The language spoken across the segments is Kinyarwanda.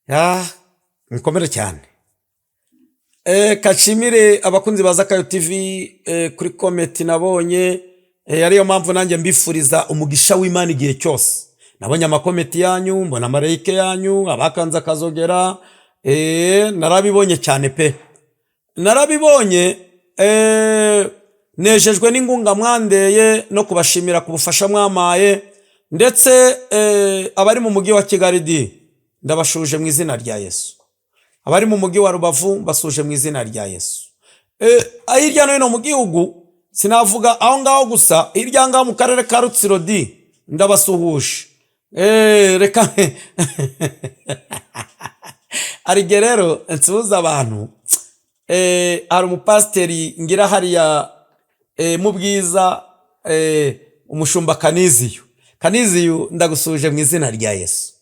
Ya, mukomere cyane. Kashimire abakunzi baza Kayo TV kuri comment nabonye, ariyo mpamvu nanjye mbifuriza umugisha w'Imana igihe cyose. Nabonye amakomenti yanyu, mbona amarayike yanyu, abakanza kazogera, narabibonye cyane pe. Narabibonye, nejejwe n'ingunga mwandeye no kubashimira ku bufasha mwamaye, ndetse abari mu mujyi wa Kigali ndabashuje mu izina rya Yesu. Abari mu mujyi wa Rubavu mbasuje mu izina rya Yesu. Hirya no hino mu gihugu sinavuga aho ngaho gusa, hirya ngaho mu karere ka Rutsiro ndabasuhuje. Reka arige rero nsuhuza abantu. Hari umupasiteri ngira hariya mu Bwiza, umushumba Kaniziyo ndagusuje mu izina rya Yesu.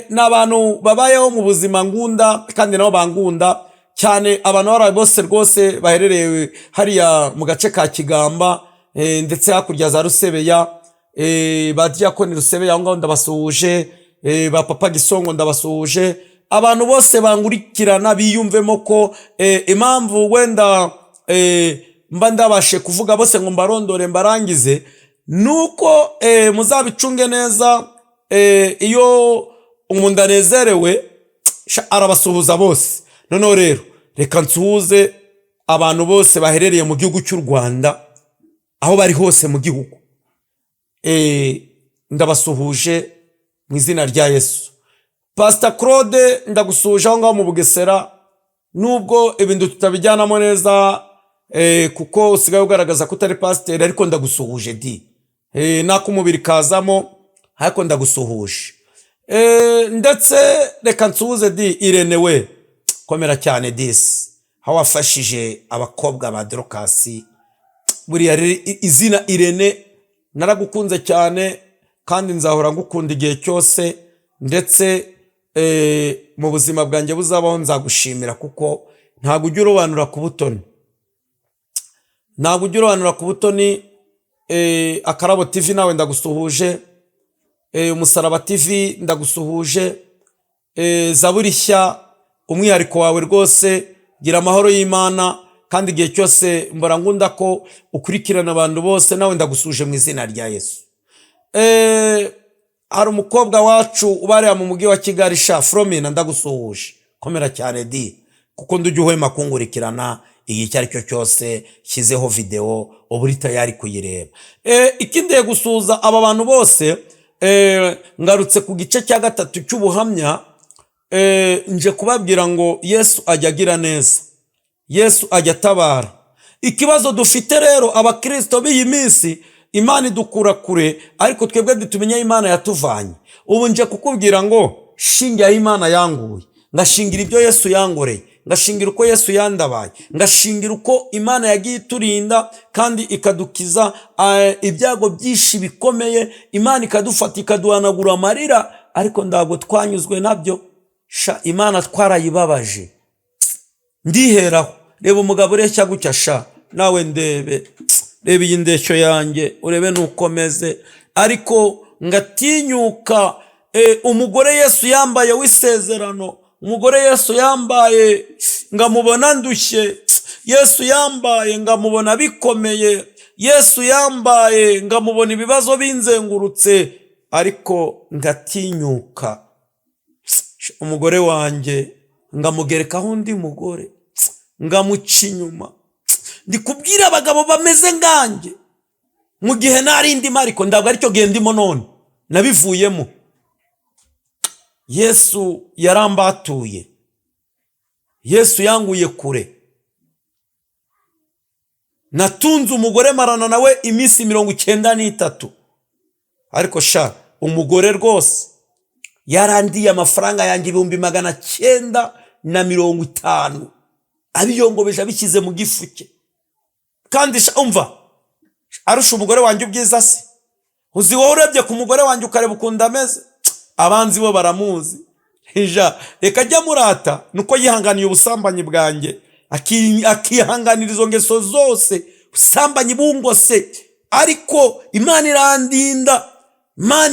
N'abantu babayeho mu buzima ngunda kandi nabo bangunda cyane, abantu baraye bose rwose baherereye hariya mu gace ka Kigamba, ndetse hakurya za Rusebeya, ba Diakoni Rusebeya aho ngaho ndabasuhuje, ba Papa Gisongo ndabasuhuje. Abantu bose bangurikirana biyumvemo ko impamvu wenda mba ndabashe kuvuga bose ngo mbarondore mbarangize nuko muzabicunge neza. Iyo umuntu anezerewe arabasuhuza bose. Noneho rero reka nsuhuze abantu bose baherereye mu gihugu cy'u Rwanda, aho bari hose mu gihugu. Ndabasuhuje mu izina rya Yesu. Pastor Claude ndagusuhuje aho ngaho mu Bugesera, nubwo ibintu tutabijyanamo neza kuko usigaye ugaragaza ko utari pasiteri, ariko ndagusuhuje nako umubiri kazamo, ariko ndagusuhuje. Ndetse reka nsuhuze Irene we, komera cyane aho wafashije abakobwa ba Dorokasi. Buriya izina Irene naragukunze cyane kandi nzahora ngukunda igihe cyose, ndetse mu buzima bwanjye buzabaho nzagushimira kuko ntabwo ujya urobanura ku butoni. Akarabo TV nawe ndagusuhuje, Umusaraba TV ndagusuhuje, Zaburishya umwihariko wawe rwose, gira amahoro y'Imana kandi igihe cyose mbora ngunda ko ukurikirana abantu bose, nawe ndagusuhuje mu izina rya Yesu. Hari umukobwa wacu ubariya mu mujyi wa Kigali Fromina ndagusuhuje, komera cyane kuko ndujya uhwema kungurikirana igihe icyo ari cyo cyose shyizeho video uburi tayari kuyireba. Ikindi gusuhuza aba bantu bose, ngarutse ku gice cya 3 cy'ubuhamya, nje kubabwira ngo Yesu ajya agira neza, Yesu ajya atabara. Ikibazo dufite rero abakristo b'iyi minsi, Imana idukura kure ariko twebwe dutumenya Imana yatuvanye. Ubu nje kukubwira ngo shingira Imana yanguye, ngashingira ibyo Yesu yangoreye, ngashingira uko Yesu yandabaye, ngashingira uko Imana yagiye iturinda kandi ikadukiza ibyago byinshi bikomeye. Imana ikadufata ikaduhanagura amarira, ariko ntabwo twanyuzwe nabyo. Imana twarayibabaje. Ndiheraho, reba umugabo ureshya gutya nawe ndebe, reba iyi ndeshyo yanjye urebe nukomeze, ariko ngatinyuka. Umugore Yesu yambaye w'isezerano, umugore Yesu yambaye ngamubona ndushye, Yesu yambaye ngamubona bikomeye, Yesu yambaye ngamubona ibibazo binzengurutse, ariko ngatinyuka umugore wanjye ngamugerekaho undi mugore, ngamuca inyuma. Ndi kubwira abagabo bameze nganjye mu gihe nari ndimo, ariko ndabwo aricyo gihe ndimo none nabivuyemo. Yesu yarambatuye, Yesu yanguye kure. Natunze umugore marana nawe iminsi 93, ariko umugore rwose yarandiye amafaranga yanjye 950 abiyongobeje abishyize mu gifuke. Kandi umva, arusha umugore wanjye ubwiza se. Uzi wowe urebye ku mugore wanjye ukareba ukunda ameze, abanzi bo baramuzi. Reka ajya murata nuko yihanganiye ubusambanyi bwanjye, akihanganira izo ngeso zose, ubusambanyi bungose, ariko Imana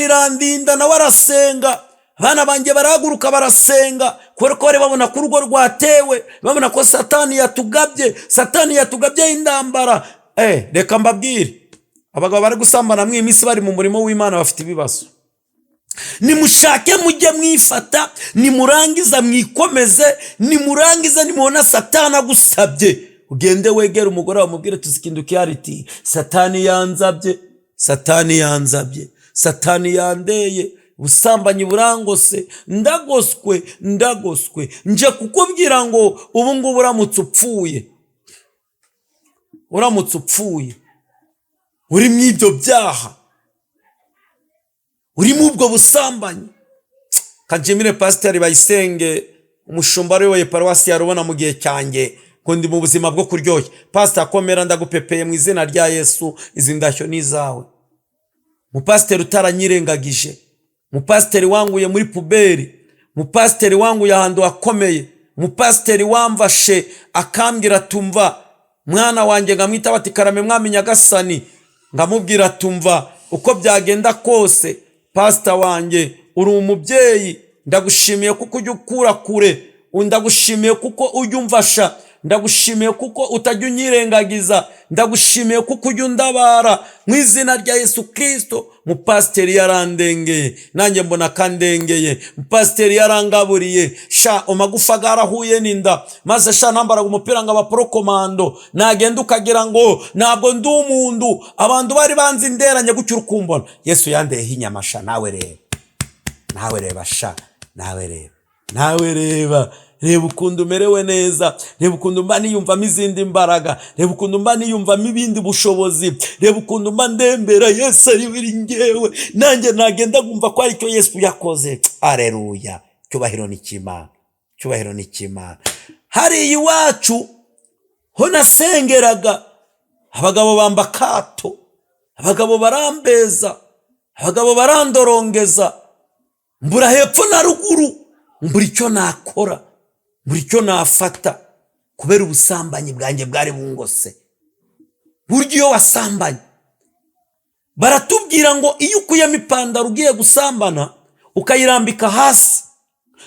irandinda nawe arasenga, abana banjye barahaguruka barasenga kubera ko bari babona ko urugo rwatewe, babona ko satani yatugabyeho intambara. Reka mbabwire, abagabo bari gusambana mw'iyi minsi bari mu murimo w'Imana bafite ibibazo. Nimushake mujye mwifata, nimurangiza mwikomeze, nimurangiza nimubona satani agusabye, ugende wegera umugore wamubwire tuzikinduke hariti, satani yanzabye, satani yandeye, ubusambanyi burangose, ndagoswe, nje kukubwira ngo ubu ngubu uramutse upfuye uri mu ibyo byaha, uri mu ubwo busambanyi. Kajimire Pasiteri Bayisenge, umushumba ariwe paruwasi ya Rubona mu gihe cyanjye, ngo ndi mu buzima bwo kuryoshya. Pasiteri akomera, ndagupepeye mu izina rya Yesu, izi ndashyo ni izawe. Mupasiteri utaranyirengagije, mupasiteri wanguye muri puberi, mupasiteri wanguye ahantu hakomeye, mupasiteri wamvashe akambwira tumva mwana wanjye, ngamwita bati karame mwami Nyagasani, ngamubwira tumva uko byagenda kose pasita wanjye uri umubyeyi, ndagushimiye kuko ujya ukura kure, ndagushimiye kuko ujya umfasha, ndagushimiye kuko utajya unyirengagiza, ndagushimiye kuko ujya undabara mu izina rya Yesu Kristo. Mupasiteri yarandengeye, nanjye mbona kandengeye. Mupasiteri yarangaburiye, amagufa garahuye n'inda, maze nambaraga umupira ngo abaporokomando, nagenda ukagira ngo ntabwo ndi umuntu, abantu bari banzi nderanye gutyo urukumbona. Yesu yandeyeho inyama. Nawe reba reba ukuntu umerewe neza, reba ukuntu mba niyumvamo izindi mbaraga, reba ukuntu mba niyumvamo ibindi bushobozi, reba ukuntu mba ndembera Yesu ari biri njyewe, nanjye nagenda ngumva ko aricyo Yesu yakoze. Aleluya, cyubahiro ni cy'Imana. Hari iwacu ho nasengeraga, abagabo bamba kato, abagabo barambeza, abagabo barandorongeza, mbura hepfo na ruguru, mbura icyo nakora, mbura icyo nafata, kubera ubusambanyi bwanjye bwari bungose. Burya iyo wasambanye baratubwira ngo iyo ukuyemo ipantaro ugiye gusambana ukayirambika hasi,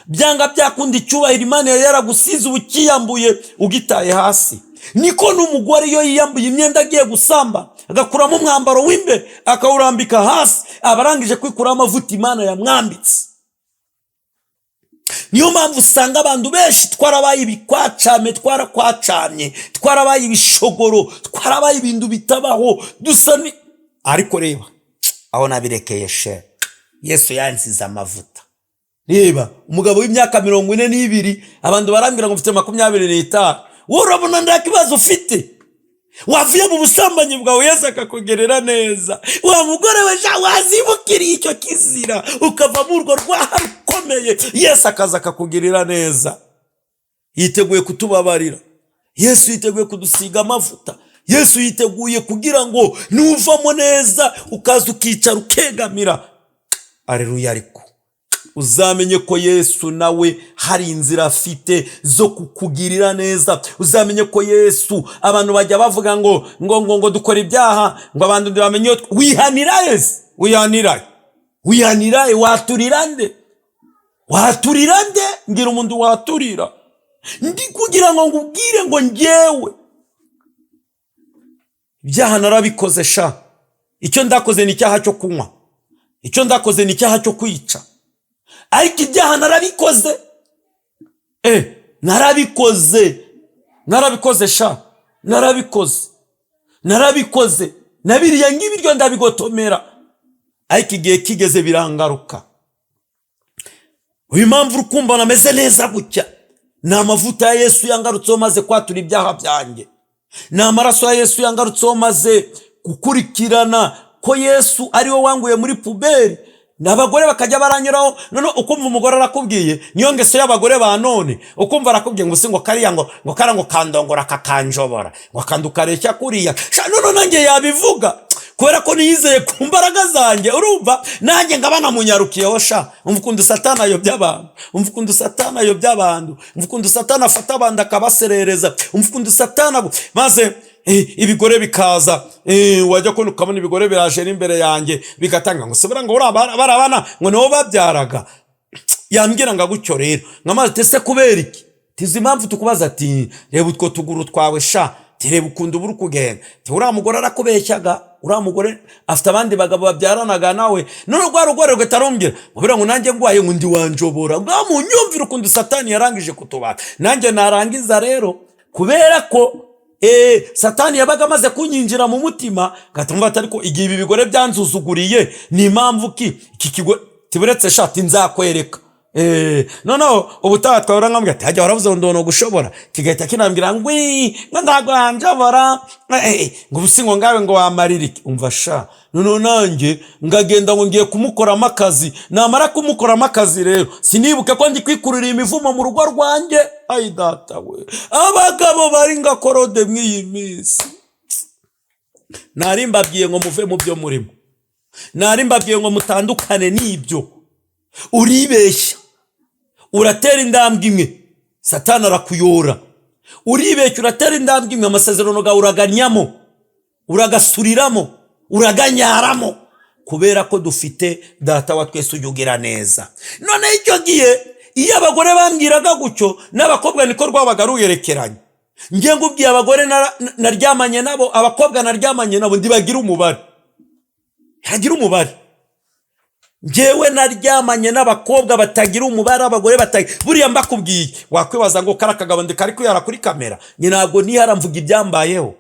byanga byakunda icyubahiro Imana yari yaragusize ukiyambuye ugitaye hasi. Niko n'umugore iyo yiyambuye imyenda agiye gusamba agakuramo umwambaro w'imbere akawurambika hasi, abarangije kwikuraho amavuta Imana yamwambitse. Niyo mpamvu usanga abantu benshi twarabaye ibikwacame, twarakwacamye, twarabaye ibishogoro, twarabaye ibintu bitabaho, ariko reba aho nabirekeye Yesu yansize amavuta. Reba umugabo w'imyaka 42, abantu barambwira ngo mfite 25, wowe urabona nda kibazo ufite, wavuye mu busambanyi bwawe Yesu akakugerera neza. Wa mugore we wazibukiriye icyo kizira ukava mu urwo rwaha rukomeye, Yesu akaza akakugirira neza. Yiteguye kutubabarira, Yesu yiteguye kudusiga amavuta, Yesu yiteguye kugira ngo nuvamo neza ukaza ukicara ukegamira. Aleluya. Ariko uzamenye ko Yesu nawe hari inzira afite zo kukugirira neza. Uzamenye ko Yesu, abantu bajya bavuga ngo dukora ibyaha, ngo abantu bamenye wihanira Yesu, wihanira waturira nde? Ngira umuntu waturira ndi kugira ngo ngubwire ngo njyewe ibyaha narabikoze icyo ndakoze ni icyaha cyo kunywa, icyo ndakoze ni icyaha cyo kwica, ariko ibyaha narabikoze, narabikoze nabiriye ngibiryo ndabigotomera, ariko igihe kigeze birangaruka. Uyu mpamvu urukumva nameze neza gutya, ni amavuta ya Yesu yangarutseho maze kwatura ibyaha byanjye, ni amaraso ya Yesu yangarutseho maze gukurikirana ko Yesu ari we wanguye muri puberi. N'abagore bakajya baranyuraho, none ukumva umugore arakubwiye, niyo ngeso y'abagore ba none, ukumva arakubwiye ngo se ngo kariya ngo karango kandongora kakanjobora, ngo kandukareshya kuriya. None nanjye yabivuga kubera ko niyizeye ku mbaraga zanjye, urumva nanjye ngabana munyarukiyeho. Umva ukuntu Satani ayobya abantu, umva ukuntu Satani ayobya abantu, umva ukuntu Satani afata abantu akabaserereza, umva ukuntu Satani maze ibigore bikaza, wajya kubona ukabona ibigore biraje n'imbere yanjye bigatanga ngo sebura ngo barabana ngo nibo babyaraga. yambwira ngo gutyo rero nkamaze tese kubera iki tizi impamvu tukubaza ati reba utwo tuguru twawe sha tireba ukunda uburi kugenda uriya mugore arakubeshyaga uriya mugore afite abandi bagabo babyaranaga nawe none rwa rugore rwetarumbwira mubira ngo nanjye ngwaye ngo ndi wanjobora ngo munyumvire ukuntu satani yarangije kutubata nanjye narangiza rero kubera ko satani yabaga amaze kunyinjira mu mutima gatumva atari ko igihe ibi bigore byanzuzuguriye ni impamvu ki iki kigo tiburetse shati nzakwereka noneho ubutaha twahora nkambwira ati hajya waravuze ngo ndono gushobora kigahita kinambwira ngo ntabwo hanjobora ngo ubusi ngo ngawe ngo wamarira iki umva sha noneho nanjye ngagenda ngo ngiye kumukoramo akazi namara kumukoramo akazi rero sinibuke ko ndi kwikurira imivumo mu rugo rwanjye ayi data we abagabo bari ngakorode mw'iyi minsi nari mbabwiye ngo muve mu byo murimo nari mbabwiye ngo mutandukane n'ibyo uribeshya uratera indambwe imwe satani arakuyora uribeshya uratera indambwe imwe amasezerano gawe uraganyamo uragasuriramo uraganyaramo kubera ko dufite data wa twese ujugira neza none icyo gihe iyo abagore bambwiraga gutyo n'abakobwa niko rwabaga ruyerekeranye ngiye ngubwiye abagore naryamanye nabo abakobwa naryamanye nabo ndibagira umubare hagira umubare ngewe naryamanye n'abakobwa batagira umubare abagore batagira buriya mbakubwiye wakwibaza ngo karakagabo ndikari kuyara kuri kamera ni ntabwo nihara mvuga ibyambayeho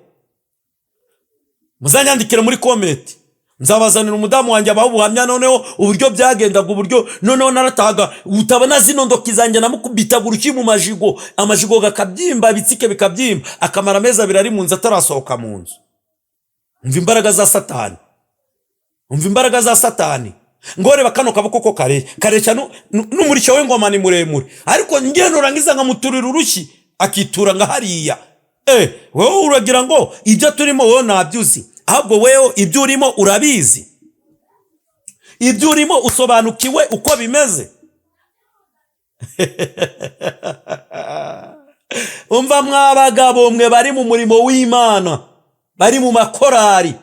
muzanyandikira muri comment nzabazanira umudamu wanjye abaho ubuhamya noneho uburyo byagendaga uburyo noneho narataga utabona zino ndoki zanjye namukubitaga uruki mu majigo amajigo gakabyimba bitsike bikabyimba akamara amezi abiri ari mu nzu atarasohoka mu nzu umva imbaraga za satani umva imbaraga za satani ngoreba kano kaboko ko karecha n'umurishyo w'ingoma ni muremure ariko ngeno rangiza nkamuturira urushyi akitura nga hariya wewe uragira ngo ibyo turimo wowe nabyuzi ahubwo wewe ibyo urimo urabizi ibyo urimo usobanukiwe uko bimeze umva mwabagabo mwe bari mu murimo w'Imana bari mu makorari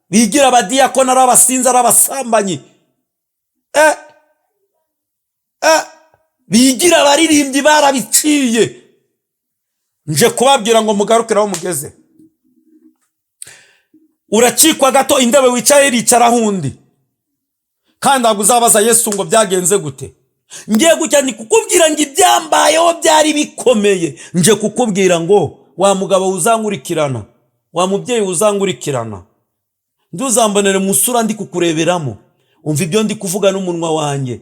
bigira abadiyakona arabasinza arabasambanyi bigira abaririmbyi barabiciye nje kubabwira ngo mugarukiraho mugeze uracikwa gato indebe wicaye ricara hundi kandi aguzabaza Yesu ngo byagenze gute ngiye gutya ni kukubwira ngo ibyambayeho byari bikomeye nje kukubwira ngo wa mugabo uzangurikirana wa mubyeyi uzangurikirana nduzambonere musura ndi kukureberamo umva ibyo ndi kuvuga n'umunwa wanjye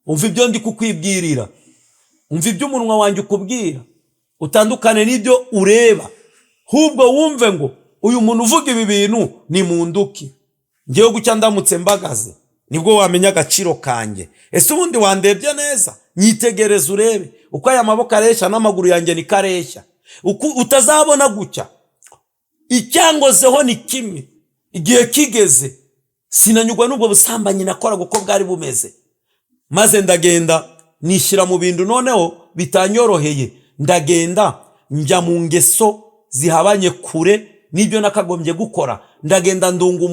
umva ibyo ndi kukwibwirira umva ibyo umunwa wanjye ukubwira utandukane n'ibyo ureba hubwo wumve ngo uyu muntu uvuga ibi bintu ni munduki ngiye gucya ndamutse mbagaze nibwo wamenya agaciro kanjye ese ubundi wandebye neza nyitegereza urebe uko aya maboko areshya n'amaguru yanjye ni kareshya utazabona gucya icyangozeho ni kimwe igihe kigeze sinanyugwa n'ubwo busambanyi nakora uko bwari bumeze maze ndagenda nishyira mu bintu noneho bitanyoroheye ndagenda njya mu ngeso zihabanye kure n'ibyo nakagombye gukora ndagenda ndunga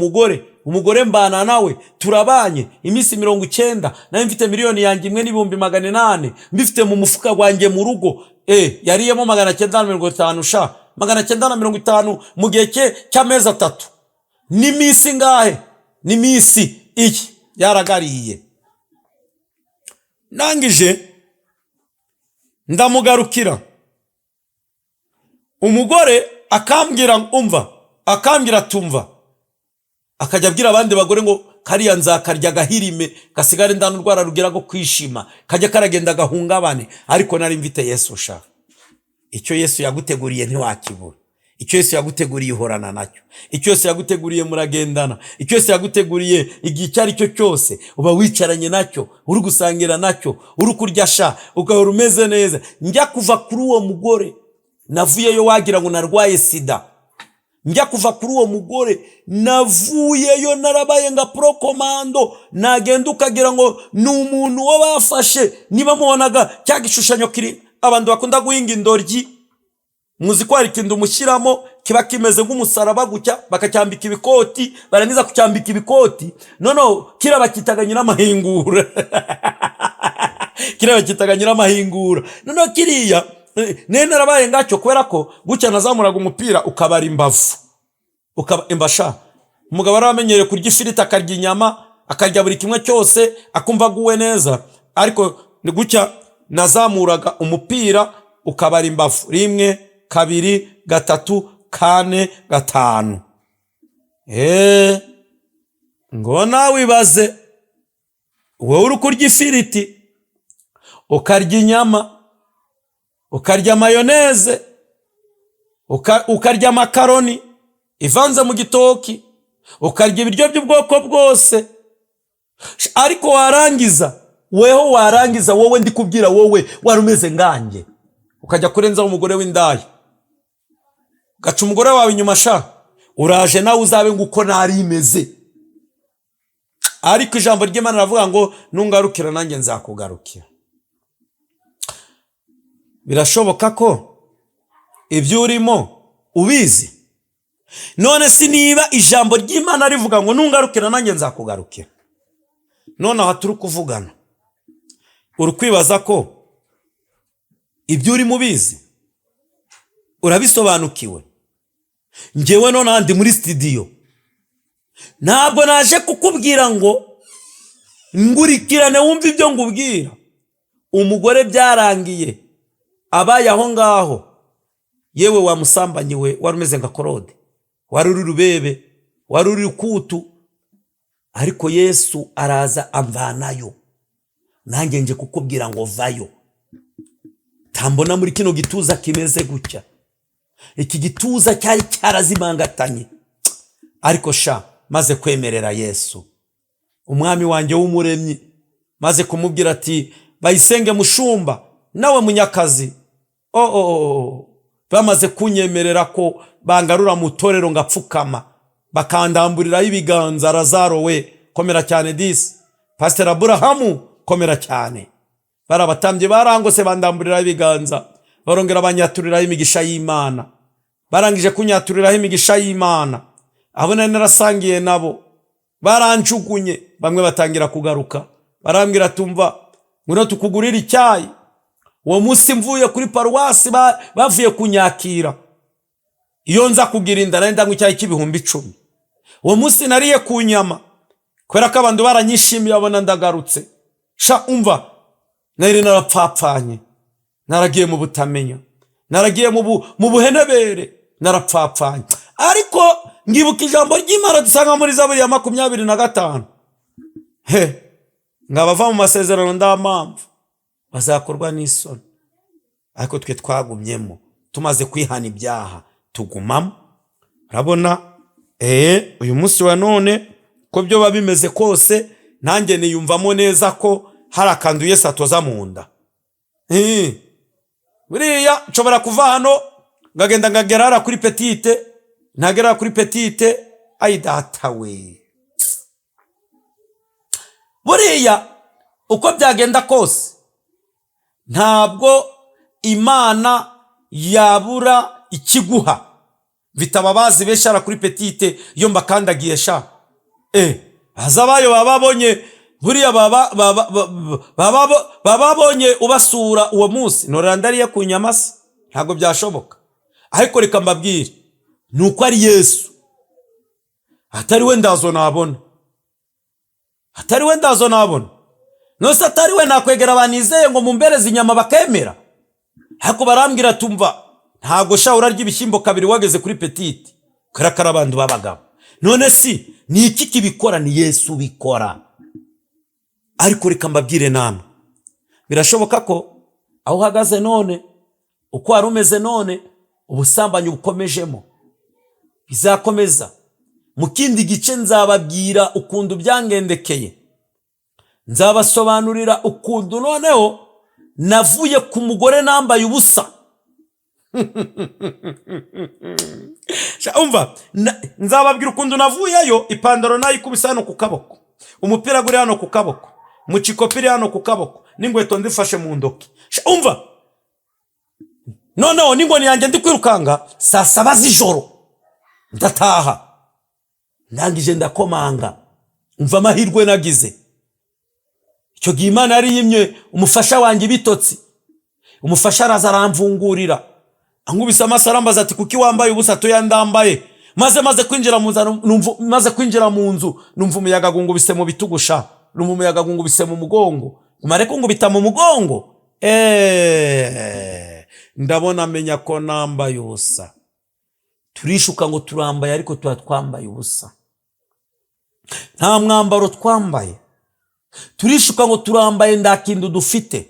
umugore mbana nawe turabanye iminsi 90 nayo mfite miliyoni yanjye 1,800 mbifite mu mufuka wanjye mu rugo yariyemo 950 sha 950 mu gihe cy'amezi 3 ni minsi ngahe ni minsi iki yaragariye nangije ndamugarukira umugore akambwira umva akambwira tumva akajya abwira abandi bagore ngo kariya nzakarya gahirime gasigare ndanurwara rugira go kwishima kajya karagenda gahungabane ariko nari mvite Yesu sha icyo Yesu yaguteguriye ntiwakibura icyo Yesu yaguteguriye uhorana nacyo icyo Yesu yaguteguriye muragendana icyo Yesu yaguteguriye igihe ari cyo cyose uba wicaranye nacyo uri gusangira nacyo uri kurya sha ukahora umeze neza njya kuva kuri uwo mugore navuyeyo wagira ngo narwaye sida njya kuva kuri uwo mugore navuyeyo narabaye nga pro commando nagenda ukagira ngo ni umuntu wo bafashe niba mubonaga cya gishushanyo kiri abantu bakunda guhinga indoryi muzi ko hari ikintu umushyiramo kiba kimeze nk'umusaraba gucya bakacyambika ibikoti barangiza kucyambika ibikoti noneho kira bakitaganye n'amahingura kiriya kitaga nyiramahingura. Noneho kiriya nene narabaye ngacyo kubera ko gucya nazamuraga umupira ukabara imbavu, imbasha. Umugabo aramenyereye kurya ifiriti, akarya inyama, akarya buri kimwe cyose, akumva aguwe neza. Ariko ni gucya nazamuraga umupira ukabara imbavu, 1 2 3 4 5. Ngo nawe ibaze, wowe uri kurya ifiriti, ukarya inyama, ukarya mayoneze, ukarya makaroni ivanze mu gitoki, ukarya ibiryo by'ubwoko bwose, ariko warangiza wowe ndi kubwira wowe wari umeze nganjye, ukajya kurenzaho umugore w'indaya, gaca umugore wawe inyuma, uraje nawe uzabe nguko nari imeze. Ariko ijambo ry'Imana ravuga ngo nungarukira nanjye nzakugarukira. Birashoboka ko ibyo urimo ubizi. None si niba ijambo ry'Imana rivuga ngo nungarukira nanjye nzakugarukira, none aha turi kuvugana uri kwibaza ko ibyo urimo ubizi, urabisobanukiwe? Njyewe none ndi muri studio, ntabwo naje kukubwira ngo ngurikirane wumve ibyo ngubwira. Umugore byarangiye abaye aho ngaho, yewe wamusambanyiwe, wari umeze nka korode, wari uri rubebe, wari uri kutu, ariko Yesu araza amvanayo. Nanjye nje kukubwira ngo vayo. Tambona muri kino gituza kimeze gutya, iki gituza cyari cyarazimangatanye, ariko maze kwemerera Yesu umwami wanjye w'umuremyi, maze kumubwira ati bayisenge mushumba nawe munyakazi, bamaze kunyemerera ko bangarura mu torero ngapfukama, bakandamburiraho ibiganza. Lazaro we komera cyane disi, Pastor Aburahamu komera cyane, barabatambye barangose bandamburiraho ibiganza, barongera banyaturiraho imigisha y'Imana. Barangije kunyaturiraho imigisha y'Imana, abo nari narasangiye nabo baranjugunye, bamwe batangira kugaruka, barambwira tumva ngwino tukugurira icyayi. Uwo munsi mvuye kuri paruwasi bavuye kunyakira, iyo nza kugira inda ndanywa icyayi cy'ibihumbi 10. Uwo munsi nariye ku nyama kubera ko abantu baranyishimiye, abona ndagarutse. Umva, nari narapfapfanye, naragiye mu butamenya, naragiye mu buhenebere, narapfapfanye. Ariko ngibuka ijambo ry'Imana dusanga muri Zaburi ya 25, ngabava mu masezerano ndamamvu bazakorwa n'isoni. Ariko twe twagumyemo, tumaze kwihana ibyaha tugumamo. Urabona uyu munsi wa none ko byo babimeze kose, nanjye niyumvamo neza ko hari akantu Yesu atoza mu nda. Buriya nshobora kuva hano ngagenda ngagerara kuri petite, ntagera kuri petite, ayi data we. Buriya uko byagenda kose, ntabwo Imana yabura ikiguha. Bitababazi beshara kuri petite iyo mbakandagiye hazabayo bababonye, buriya bababonye ubasura uwo munsi norandariye ku nyamasi, ntabwo byashoboka. Ariko reka mbabwire, nuko ari Yesu, atari we ndazo nabona, atari we ndazo nabona. Nose atari we nakwegera banizeye ngo mumbereze inyama bakemera. Ariko barambwira tumva ntabwo urarya ibishyimbo kabiri wageze kuri petite, karakara abantu babagabo. None si ni iki kibikora? Ni Yesu bikora. Ariko reka mbabwire namwe, birashoboka ko aho uhagaze none, uko wari umeze none, ubusambanyi bukomejemo, bizakomeza. Mu kindi gice nzababwira ukuntu byangendekeye, nzabasobanurira ukuntu noneho navuye ku mugore nambaye ubusa. Umva, nzababwira ukuntu navuyeyo, ipandaro nayikubise hano ku kaboko, umupira guri hano ku kaboko, mucikopiri hano ku kaboko, n'ingweto ndifashe mu ndoki. Umva, noneho ningoni yanjye ndi kwirukanga, saa 7 z'ijoro ndataha, ndangije ndakomanga. Umva amahirwe nagize, icyo gihe Imana yari yimye umufasha wanjye ibitotsi. Umufasha araza aramvungurira, ankubise amaso arambaza ati kuki wambaye ubusa? Toya ndambaye. Maze kwinjira mu nzu numva umuyaga gungubise mu bitugusha, numva umuyaga gungubise mu mugongo, umare kungubita mu mugongo. Ndabona menya ko nambaye ubusa. Turishuka ngo turambaye, ariko tuba twambaye ubusa, nta mwambaro twambaye. Turishuka ngo turambaye, nda kintu dufite,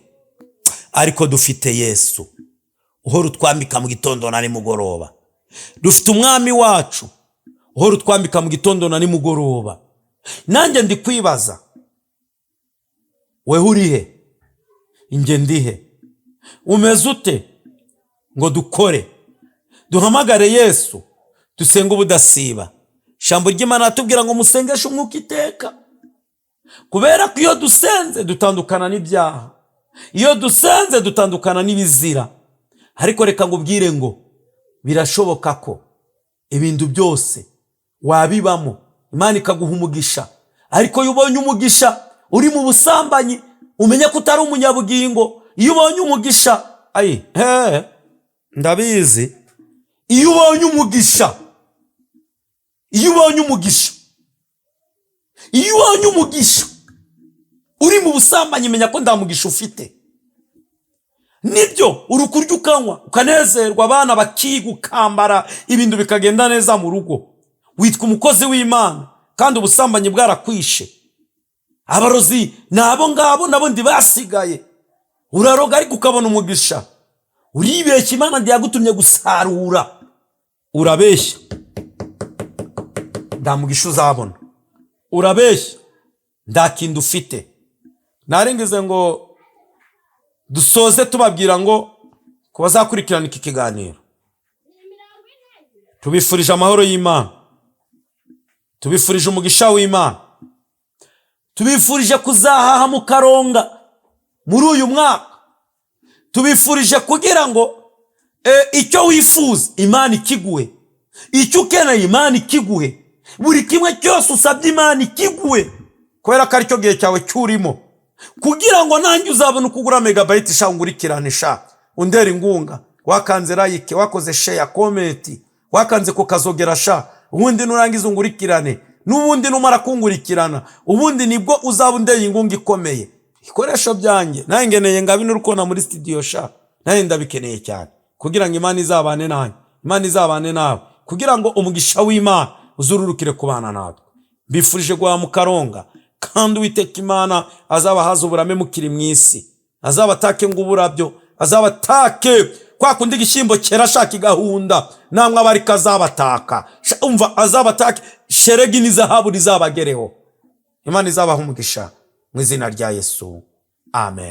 ariko dufite Yesu uhora utwambika mu gitondo na nimugoroba. Dufite umwami wacu uhora utwambika mu gitondo na nimugoroba. Nanjye ndi kwibaza, wewe urihe? Inge ndihe? Umeze ute? Ngo dukore, duhamagare Yesu, dusenge ubudasiba. Ijambo ry'Imana atubwira ngo musengeshe umwuka iteka, kubera ko iyo dusenze dutandukana n'ibyaha, iyo dusenze dutandukana n'ibizira. Ariko reka ngubwire ngo birashoboka ko ibintu byose wabibamo, Imana ikaguha umugisha. Ariko iyo ubonye umugisha uri mu busambanyi, umenya ko utari umunyabugingo. Iyo ubonye umugisha, ndabizi, iyo ubonye umugisha uri mu busambanyi, menya ko nta mugisha ufite. Nibyo uri kurya ukanywa ukanezerwa, abana bakiga, ukambara, ibintu bikagenda neza mu rugo, witwa umukozi w'Imana, kandi ubusambanyi bwarakwishe. Abarozi nabo ngabo nabo ndi basigaye. Uraroga ariko ukabona umugisha, uribeshya Imana ndiyagutumye gusarura, urabeshya, nta mugisha uzabona. Urabeshya, nta kintu ufite. Narengize ngo dusoze tubabwira ngo ko bazakurikirana iki kiganiro, tubifurije amahoro y'Imana, tubifurije umugisha w'Imana, tubifurije kuzahaha mu Karonga muri uyu mwaka, tubifurije kugira ngo icyo wifuza Imana ikiguhe, icyo ukeneye Imana ikiguhe, buri kimwe cyose usabye Imana ikiguhe, kubera ko aricyo gihe cyawe cyurimo, kugira ngo nanjye uzabone ukugura megabyte ngurikirane undera ingunga. Wakanze like, wakoze share, comment, wakanze kukazogera ubundi nurangiza ungurikirane, n'ubundi numara kungurikirana, ubundi nibwo uzaba undera ingunga ikomeye. Ikoresho byanjye naye ngeneye ngabine urukona muri studio naye ndabikeneye cyane, kugira ngo Imana izabane nanjye, Imana izabane nawe, kugira ngo umugisha w'Imana uzururukire kubana natwe. Bifurije guha mu Karonga, kandi Uwiteka Imana azabahaza uburame mukiri mu isi, azabatake ngo uburabyo, azabatake kwa kundi igishyimbo cyera shaka igahunda, namwe abari kazabataka umva, azabatake sheregi n'izahabu rizabagereho. Imana izabaha umugisha mu izina rya Yesu, amen.